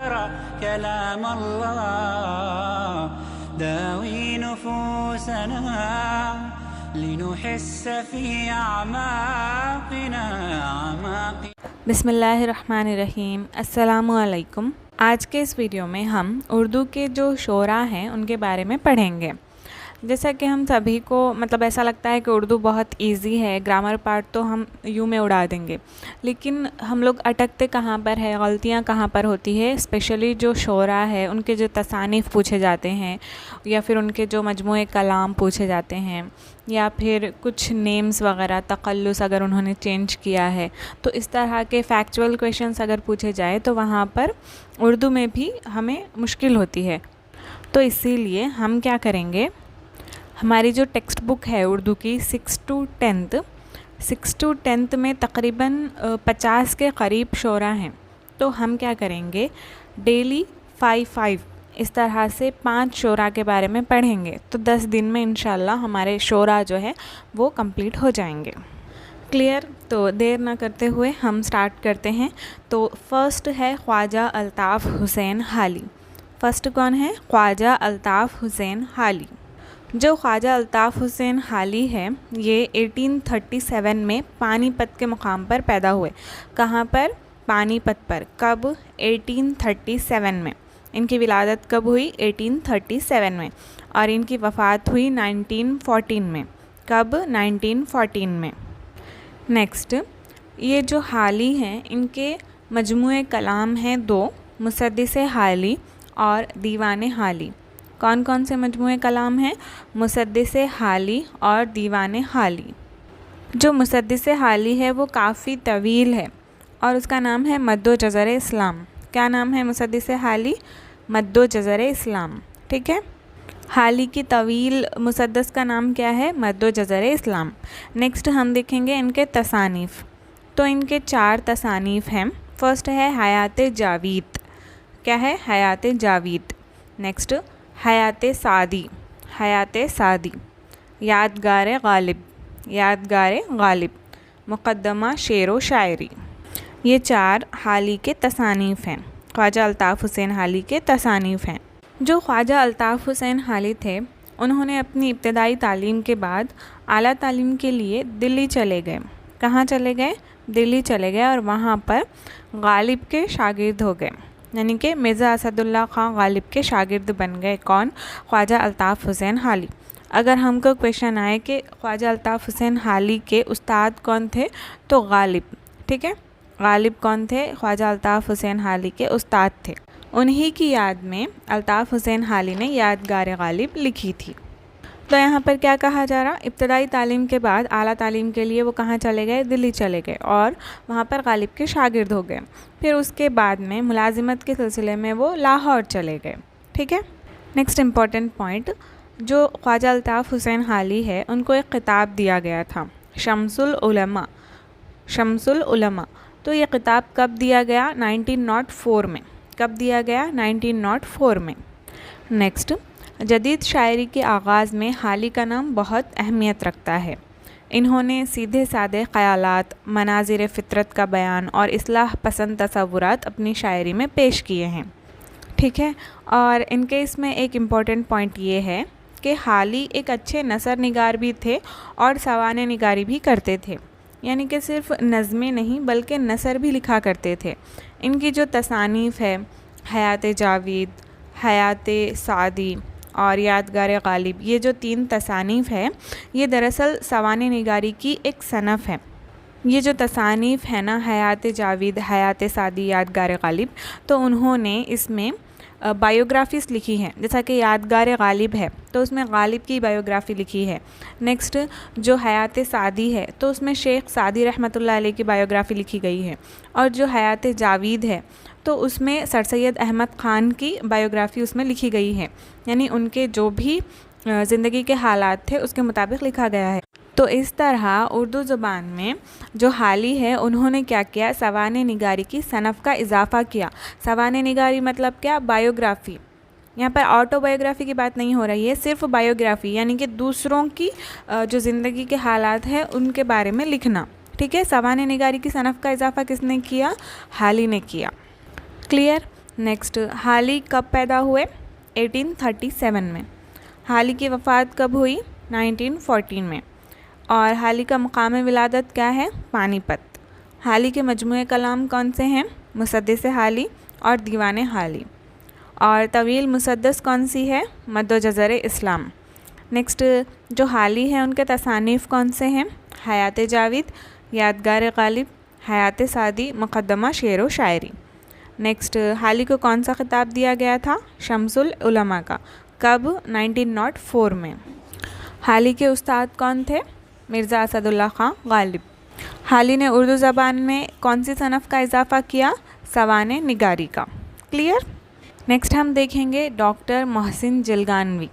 كلام الله داوي نفوسنا لنحس في أعماقنا بسم اللہ الرحمن الرحیم. السلام علیکم. آج کے اس ویڈیو میں ہم اردو کے جو شعراء ہیں ان کے بارے میں پڑھیں گے. جیسا کہ ہم سبھی کو ایسا لگتا ہے کہ اردو بہت ایزی ہے، گرامر پارٹ تو ہم یوں میں اڑا دیں گے، لیکن ہم لوگ اٹکتے کہاں پر ہے، غلطیاں کہاں پر ہوتی ہے. اسپیشلی جو شعراء ہے ان کے جو تصانیف پوچھے جاتے ہیں یا پھر ان کے جو مجموعے کلام پوچھے جاتے ہیں یا پھر کچھ نیمز وغیرہ تقلص اگر انہوں نے چینج کیا ہے، تو اس طرح کے فیکچول کویشچنس اگر پوچھے جائے تو وہاں پر اردو میں بھی ہمیں مشکل ہوتی ہے. تو اسی لیے ہم کیا کریں گے، ہماری جو ٹیکسٹ بک ہے اردو کی 6 to 10 میں تقریباً 50 کے قریب شعراء ہیں. تو ہم کیا کریں گے، ڈیلی 5 اس طرح سے 5 شعراء کے بارے میں پڑھیں گے. تو 10 دن میں انشاءاللہ ہمارے شعراء جو ہے وہ کمپلیٹ ہو جائیں گے. کلیئر؟ تو دیر نہ کرتے ہوئے ہم سٹارٹ کرتے ہیں. تو فرسٹ ہے خواجہ الطاف حسین حالی. فرسٹ کون ہے؟ خواجہ الطاف حسین حالی. جو خواجہ الطاف حسین حالی ہے یہ 1837 میں پانی پت کے مقام پر پیدا ہوئے. کہاں پر؟ پانی پت پر. کب؟ 1837 میں. ان کی ولادت کب ہوئی؟ 1837 میں. اور ان کی وفات ہوئی 1914 میں. کب؟ 1914 میں. نیکسٹ، یہ جو حالی ہیں ان کے مجموعے کلام ہیں 2، مسدس حالی اور دیوان حالی. کون کون سے مجموعے کلام ہیں؟ مسدس حالی اور دیوان حالی. جو مسدس حالی ہے وہ کافی طویل ہے اور اس کا نام ہے مد و جزر اسلام. کیا نام ہے مسدس حالی؟ مد و جزر اسلام. ٹھیک ہے، حالی کی طویل مسدس کا نام کیا ہے؟ مد و جزر اسلام. نیکسٹ ہم دیکھیں گے ان کے تصانیف. تو ان کے 4 تصانیف ہیں. فرسٹ ہے حیات جاوید. کیا ہے؟ حیات جاوید. نیکسٹ حیات سعدی. حیات سعدی. یادگار غالب. یادگار غالب. مقدمہ شعر و شاعری. یہ 4 حالی کے تصانیف ہیں، خواجہ الطاف حسین حالی کے تصانیف ہیں. جو خواجہ الطاف حسین حالی تھے انہوں نے اپنی ابتدائی تعلیم کے بعد اعلیٰ تعلیم کے لیے دلی چلے گئے. کہاں چلے گئے؟ دلی چلے گئے اور وہاں پر غالب کے شاگرد ہو گئے، یعنی کہ مرزا اسد اللہ خان غالب کے شاگرد بن گئے. کون؟ خواجہ الطاف حسین حالی. اگر ہم کو کویشچن آئے کہ خواجہ الطاف حسین حالی کے استاد کون تھے تو غالب. ٹھیک ہے، غالب کون تھے؟ خواجہ الطاف حسین حالی کے استاد تھے. انہی کی یاد میں الطاف حسین حالی نے یادگار غالب لکھی تھی. تو یہاں پر کیا کہا جا رہا؟ ابتدائی تعلیم کے بعد اعلیٰ تعلیم کے لیے وہ کہاں چلے گئے؟ دلی چلے گئے اور وہاں پر غالب کے شاگرد ہو گئے. پھر اس کے بعد میں ملازمت کے سلسلے میں وہ لاہور چلے گئے. ٹھیک ہے. نیکسٹ امپورٹنٹ پوائنٹ، جو خواجہ الطاف حسین حالی ہے ان کو ایک خطاب دیا گیا تھا، شمس العلماء. شمس العلماء. تو یہ خطاب کب دیا گیا؟ 1904 میں. کب دیا گیا؟ 1904 میں. نیکسٹ، جدید شاعری کے آغاز میں حالی کا نام بہت اہمیت رکھتا ہے. انہوں نے سیدھے سادے خیالات، مناظر فطرت کا بیان اور اصلاح پسند تصورات اپنی شاعری میں پیش کیے ہیں. ٹھیک ہے. اور ان کے اس میں ایک امپورٹنٹ پوائنٹ یہ ہے کہ حالی ایک اچھے نثر نگار بھی تھے اور سوانح نگاری بھی کرتے تھے، یعنی کہ صرف نظمیں نہیں بلکہ نثر بھی لکھا کرتے تھے. ان کی جو تصانیف ہے حیات جاوید، حیات سعدی اور یادگار غالب، یہ جو 3 تصانیف ہے یہ دراصل سوانح نگاری کی ایک صنف ہے. یہ جو تصانیف ہے نا، حیات جاوید، حیات سعدی، یادگار غالب، تو انہوں نے اس میں بایوگرافیز لکھی ہیں. جیسا کہ یادگار غالب ہے تو اس میں غالب کی بایوگرافی لکھی ہے. نیکسٹ جو حیات سعدی ہے تو اس میں شیخ سعدی رحمۃ اللہ علیہ کی بایوگرافی لکھی گئی ہے. اور جو حیات جاوید ہے تو اس میں سر سید احمد خان کی بایوگرافی اس میں لکھی گئی ہے، یعنی ان کے جو بھی زندگی کے حالات تھے اس کے مطابق لکھا گیا ہے. تو اس طرح اردو زبان میں جو حالی ہے انہوں نے کیا کیا؟ سوانح نگاری کی صنف کا اضافہ کیا. سوانح نگاری مطلب کیا؟ بایوگرافی. یہاں پر آٹو بایوگرافی کی بات نہیں ہو رہی ہے، صرف بایوگرافی، یعنی کہ دوسروں کی جو زندگی کے حالات ہیں ان کے بارے میں لکھنا. ٹھیک ہے. سوانح نگاری کی صنف کا اضافہ کس نے کیا؟ حالی نے کیا. کلیئر. نیکسٹ حالی کب پیدا ہوئے؟ 1837 میں. حالی کی وفات کب ہوئی؟ 1914 میں. اور حالی کا مقام ولادت کیا ہے؟ پانی پت. حالی کے مجموعہ کلام کون سے ہیں؟ مسدس حالی اور دیوان حالی. اور طویل مسدس کون سی ہے؟ مد و جزر اسلام. نیکسٹ جو حالی ہیں ان کے تصانیف کون سے ہیں؟ حیات جاوید، یادگار غالب، حیات سعدی، مقدمہ شعر و شاعری. نیکسٹ حالی کو کون سا خطاب دیا گیا تھا؟ شمس العلماء کا. کب؟ 1904 میں. حالی کے استاد کون تھے؟ مرزا اسد اللہ خان غالب. حالی نے اردو زبان میں کون سی صنف کا اضافہ کیا؟ سوانح نگاری کا. کلیئر؟ نیکسٹ ہم دیکھیں گے ڈاکٹر محسن جلگانوی.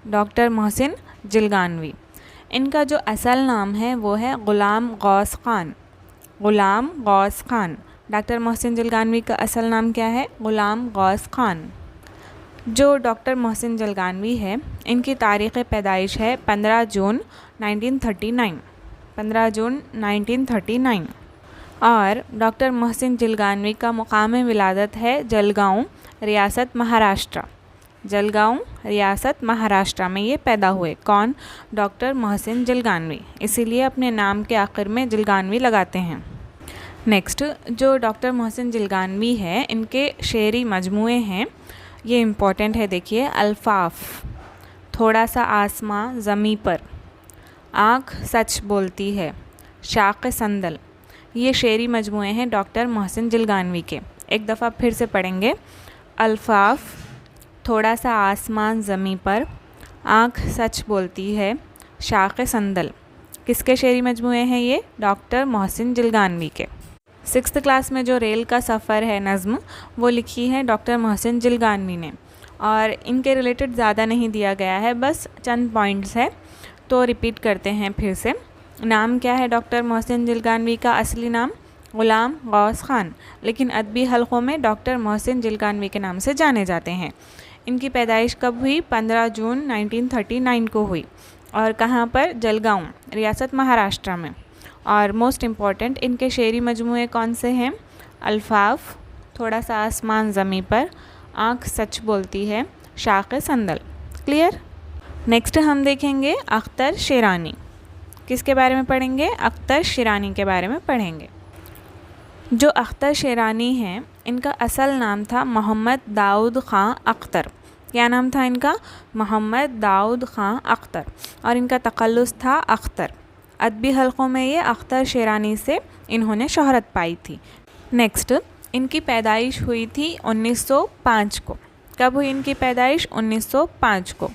ڈاکٹر محسن جلگانوی، ان کا جو اصل نام ہے وہ ہے غلام غوث خان. غلام غوث خان. ڈاکٹر محسن جلگانوی کا اصل نام کیا ہے؟ غلام غوث خان. جو ڈاکٹر محسن جلگانوی ہے ان کی تاریخ پیدائش ہے 15 جون 1939. 15 جون 1939. اور ڈاکٹر محسن جلگانوی کا مقام ولادت ہے جلگاؤں، ریاست مہاراشٹر. جلگاؤں ریاست مہاراشٹر میں یہ پیدا ہوئے. کون؟ ڈاکٹر محسن جلگانوی. اسی لیے اپنے نام کے آخر میں جلگانوی لگاتے ہیں. نیکسٹ جو ڈاکٹر محسن جلگانوی ہے ان کے شعری مجموعے ہیں، یہ امپورٹنٹ ہے. دیکھیے، الفاف، تھوڑا سا آسماں زمیں پر، آنکھ سچ بولتی ہے، شاخ صندل. یہ شعری مجموعے ہیں ڈاکٹر محسن جلگانوی کے. ایک دفعہ پھر سے پڑھیں گے. الفاف، تھوڑا سا آسمان زمیں پر، آنکھ سچ بولتی ہے، شاخ صندل. کس کے شعری مجموعے ہیں یہ؟ ڈاکٹر محسن جلگانوی کے. 6th کلاس میں جو ریل کا سفر ہے نظم، وہ لکھی ہے ڈاکٹر محسن جلگانوی نے. اور ان کے ریلیٹڈ زیادہ نہیں دیا گیا ہے، بس چند پوائنٹس ہے تو ریپیٹ کرتے ہیں پھر سے. نام کیا ہے ڈاکٹر محسن جلگانوی کا؟ اصلی نام غلام غوث خان، لیکن ادبی حلقوں میں ڈاکٹر محسن جلگانوی کے نام سے جانے جاتے ہیں. ان کی پیدائش کب ہوئی؟ 15 جون 1939 کو ہوئی. اور کہاں پر؟ جلگاؤں، ریاست مہاراشٹر میں. اور موسٹ امپورٹنٹ ان کے شعری مجموعے کون سے ہیں؟ الفاف، تھوڑا سا آسمان زمیں پر، آنکھ سچ بولتی ہے، شاخ صندل. کلیئر؟ نیکسٹ ہم دیکھیں گے اختر شیرانی. کس کے بارے میں پڑھیں گے؟ اختر شیرانی کے بارے میں پڑھیں گے. جو اختر شیرانی ہیں ان کا اصل نام تھا محمد داؤد خان اختر. کیا نام تھا ان کا؟ محمد داؤد خان اختر. اور ان کا تخلص تھا اختر. ادبی حلقوں میں یہ اختر شیرانی سے انہوں نے شہرت پائی تھی. نیکسٹ ان کی پیدائش ہوئی تھی 1905 کو. کب ہوئی ان کی پیدائش؟ 1905 کو.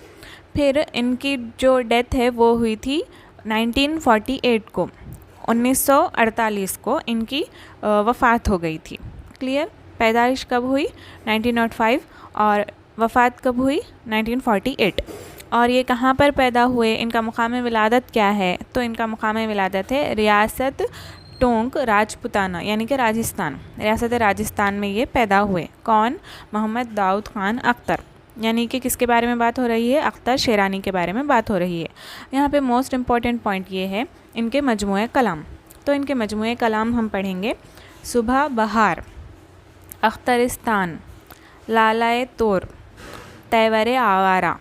پھر ان کی جو ڈیتھ ہے وہ ہوئی تھی 1948 کو. 1948 کو ان کی وفات ہو گئی تھی. کلیئر؟ پیدائش کب ہوئی؟ 1905. اور وفات کب ہوئی؟ 1948. اور یہ کہاں پر پیدا ہوئے؟ ان کا مقام ولادت کیا ہے؟ تو ان کا مقام ولادت ہے ریاست ٹونک راجپوتانہ، یعنی کہ راجستھان. ریاست راجستھان میں یہ پیدا ہوئے. کون؟ محمد داؤد خان اختر. یعنی کہ کس کے بارے میں بات ہو رہی ہے؟ اختر شیرانی کے بارے میں بات ہو رہی ہے. یہاں پہ موسٹ امپورٹنٹ پوائنٹ یہ ہے ان کے مجموعہ کلام. تو ان کے مجموعہ کلام ہم پڑھیں گے. صبح بہار، اخترستان، لالائے طور، تیور آوارہ،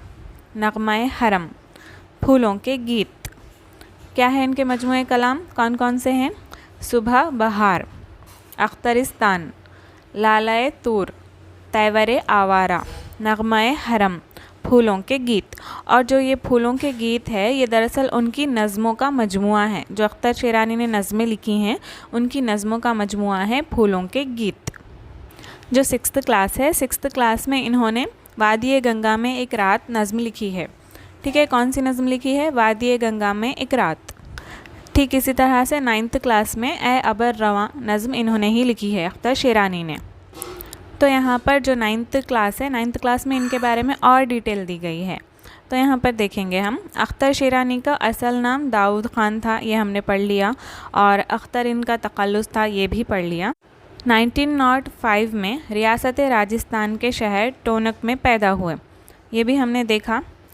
نغمہ حرم، پھولوں کے گیت. کیا ہے ان کے مجموعہ کلام؟ کون کون سے ہیں؟ صبح بہار، اخترستان، لالائے طور، تیور آوارہ، نغمہ حرم، پھولوں کے گیت. اور جو یہ پھولوں کے گیت ہے یہ دراصل ان کی نظموں کا مجموعہ ہے. جو اختر شیرانی نے نظمیں لکھی ہیں ان کی نظموں کا مجموعہ ہے پھولوں کے گیت. جو 6th کلاس ہے، 6th کلاس میں انہوں نے وادی گنگا میں ایک رات نظم لکھی ہے. ٹھیک ہے، کون سی نظم لکھی ہے؟ وادی گنگا میں ایک رات. ٹھیک اسی طرح سے 9th کلاس میں اے ابر رواں نظم انہوں نے ہی لکھی ہے، اختر شیرانی نے. تو یہاں پر جو 9th کلاس ہے، 9th کلاس میں ان کے بارے میں اور ڈیٹیل دی گئی ہے. تو یہاں پر دیکھیں گے ہم. اختر شیرانی کا اصل نام داؤد خان تھا، یہ ہم نے پڑھ لیا. اور اختر ان کا تخلص تھا، یہ بھی پڑھ لیا. 1905 میں ریاست راجستھان کے شہر ٹونک میں پیدا ہوئے، یہ بھی ہم نے دیکھا.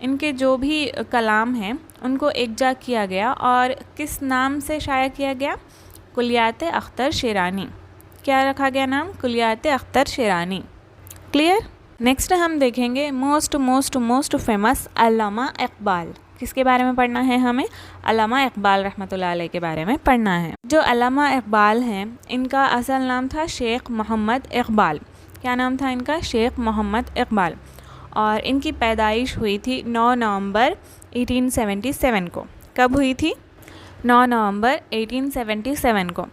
ان کے جو بھی کلام ہیں ان کو یکجا کیا گیا اور کس نام سے شائع کیا گیا؟ کلیات اختر شیرانی. کیا رکھا گیا نام؟ کلیات اختر شیرانی. کلیئر؟ نیکسٹ ہم دیکھیں گے موسٹ فیمس علامہ اقبال. کس کے بارے میں پڑھنا ہے ہمیں؟ علامہ اقبال رحمۃ اللہ علیہ کے بارے میں پڑھنا ہے. جو علامہ اقبال ہیں ان کا اصل نام تھا شیخ محمد اقبال. کیا نام تھا ان کا؟ شیخ محمد اقبال. اور ان کی پیدائش ہوئی تھی 9 نومبر 1877 کو. کب ہوئی تھی؟ 9 نومبر 1877 کو.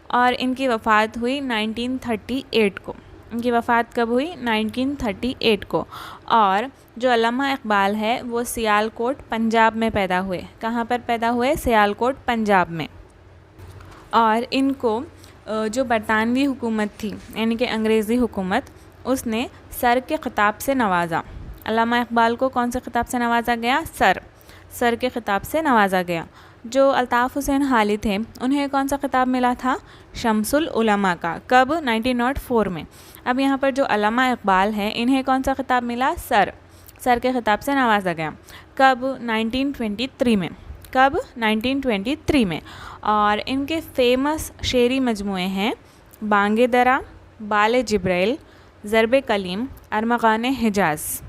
اور ان کی وفات ہوئی 1938 کو. ان کی وفات کب ہوئی؟ 1938 کو. اور جو علامہ اقبال ہے وہ سیال کوٹ پنجاب میں پیدا ہوئے. کہاں پر پیدا ہوئے؟ سیال کوٹ پنجاب میں. اور ان کو جو برطانوی حکومت تھی یعنی کہ انگریزی حکومت، اس نے سر کے خطاب سے نوازا. علامہ اقبال کو کون سے خطاب سے نوازا گیا؟ سر کے خطاب سے نوازا گیا. جو الطاف حسین حالی تھے انہیں کون سا خطاب ملا تھا؟ شمس العلماء کا. کب؟ 1904 میں. اب یہاں پر جو علامہ اقبال ہیں انہیں کون سا خطاب ملا؟ سر کے خطاب سے نوازا گیا. کب؟ 1923 میں. کب؟ 1923 میں. اور ان کے فیمس شعری مجموعے ہیں بانگ درا، بال جبریل، ضرب کلیم، ارمغان حجاز.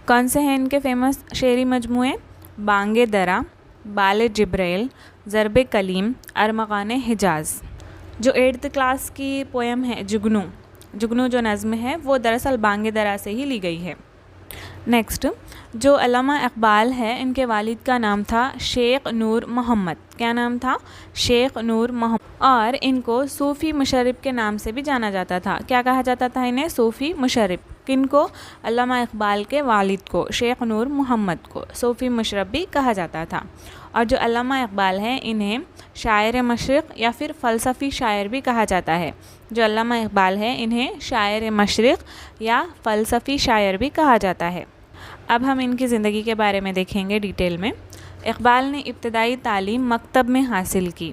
کون سے ہیں ان کے فیمس شعری مجموعے؟ بانگ درا، بال جبریل، ضرب کلیم، ارمغان حجاز. جو 8th کلاس کی پویم ہے جگنو جو نظم ہے وہ دراصل بانگ درا سے ہی لی گئی ہے. نیکسٹ جو علامہ اقبال ہے ان کے والد کا نام تھا شیخ نور محمد. کیا نام تھا؟ شیخ نور محمد. اور ان کو صوفی مشرف کے نام سے بھی جانا جاتا تھا. کیا کہا جاتا تھا انہیں؟ صوفی مشرف. کن کو؟ علامہ اقبال کے والد کو شیخ نور محمد کو صوفی مشرف بھی کہا جاتا تھا. اور جو علامہ اقبال ہیں انہیں شاعر مشرق یا پھر فلسفی شاعر بھی کہا جاتا ہے. جو علامہ اقبال ہیں انہیں شاعر مشرق یا فلسفی شاعر بھی کہا جاتا ہے. اب ہم ان کی زندگی کے بارے میں دیکھیں گے ڈیٹیل میں. اقبال نے ابتدائی تعلیم مکتب میں حاصل کی.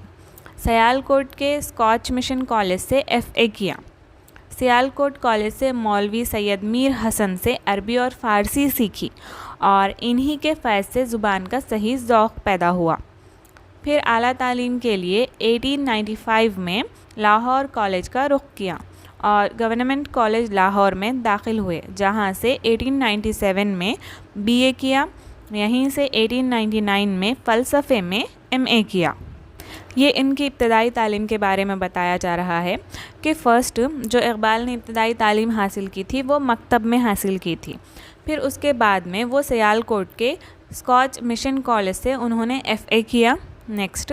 سیال کوٹ کے اسکاچ مشن کالج سے FA کیا. سیال کوٹ کالج سے مولوی سید میر حسن سے عربی اور فارسی سیکھی اور انہی کے فیض سے زبان کا صحیح ذوق پیدا ہوا. پھر اعلیٰ تعلیم کے لیے 1895 میں لاہور کالج کا رخ کیا اور گورنمنٹ کالج لاہور میں داخل ہوئے جہاں سے 1897 میں BA کیا. یہیں سے 1899 میں فلسفے میں MA کیا. یہ ان کی ابتدائی تعلیم کے بارے میں بتایا جا رہا ہے کہ فرسٹ جو اقبال نے ابتدائی تعلیم حاصل کی تھی وہ مکتب میں حاصل کی تھی. پھر اس کے بعد میں وہ سیال کوٹ کے اسکاچ مشن کالج سے انہوں نے FA کیا. نیکسٹ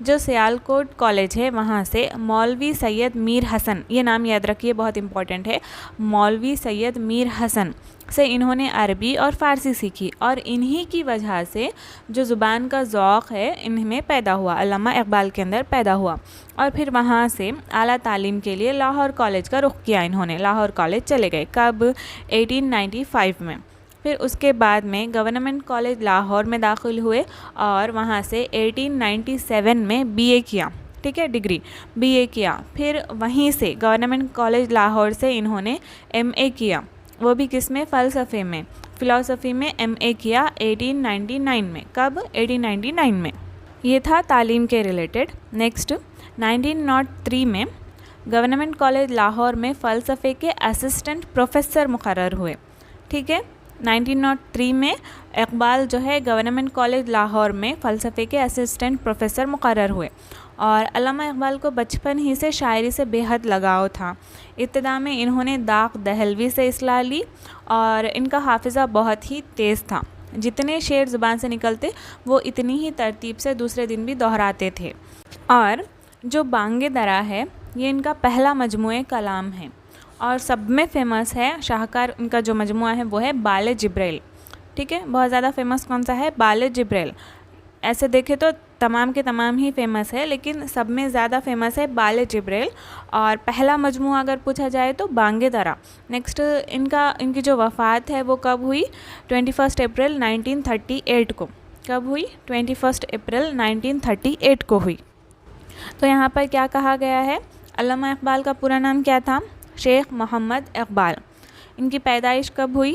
جو سیال کوٹ کالج ہے وہاں سے مولوی سید میر حسن، یہ نام یاد رکھیے بہت امپورٹنٹ ہے، مولوی سید میر حسن سے انہوں نے عربی اور فارسی سیکھی اور انہی کی وجہ سے جو زبان کا ذوق ہے ان میں پیدا ہوا، علامہ اقبال کے اندر پیدا ہوا. اور پھر وہاں سے اعلیٰ تعلیم کے لیے لاہور کالج کا رخ کیا. انہوں نے لاہور کالج چلے گئے. کب؟ 1895 میں. پھر اس کے بعد میں گورنمنٹ کالج لاہور میں داخل ہوئے اور وہاں سے 1897 میں BA کیا. ٹھیک ہے، ڈگری BA کیا. پھر وہیں سے گورنمنٹ کالج لاہور سے انہوں نے MA کیا، وہ بھی کس میں؟ فلسفے میں، فلسفی میں MA کیا 1899 میں. کب؟ 1899 میں. یہ تھا تعلیم کے ریلیٹڈ. نیکسٹ 1903 میں گورنمنٹ کالج لاہور میں فلسفے کے اسسٹنٹ پروفیسر مقرر ہوئے. ٹھیک ہے، 1903 میں اقبال جو ہے گورنمنٹ کالج لاہور میں فلسفے کے اسسٹنٹ پروفیسر مقرر ہوئے. اور علامہ اقبال کو بچپن ہی سے شاعری سے بے حد لگاؤ تھا. ابتدا میں انہوں نے داغ دہلوی سے اصلاح لی اور ان کا حافظہ بہت ہی تیز تھا. جتنے شعر زبان سے نکلتے وہ اتنی ہی ترتیب سے دوسرے دن بھی دہراتے تھے. اور جو بانگ درا ہے یہ ان کا پہلا مجموعہ کلام ہے اور سب میں فیمس ہے. شاہکار ان کا جو مجموعہ ہے وہ ہے بال جبریل. ٹھیک ہے، بہت زیادہ فیمس کون سا ہے؟ بال جبریل. ایسے دیکھے تو تمام کے تمام ہی فیمس ہے لیکن سب میں زیادہ فیمس ہے بال جبریل. اور پہلا مجموعہ اگر پوچھا جائے تو بانگ درا. نیکسٹ ان کی جو وفات ہے وہ کب ہوئی؟ 21 اپریل 1938 کو. کب ہوئی؟ 21 اپریل 1938 کو ہوئی. تو یہاں پر کیا کہا گیا ہے؟ علامہ اقبال کا پورا نام کیا تھا؟ شیخ محمد اقبال. ان کی پیدائش کب ہوئی؟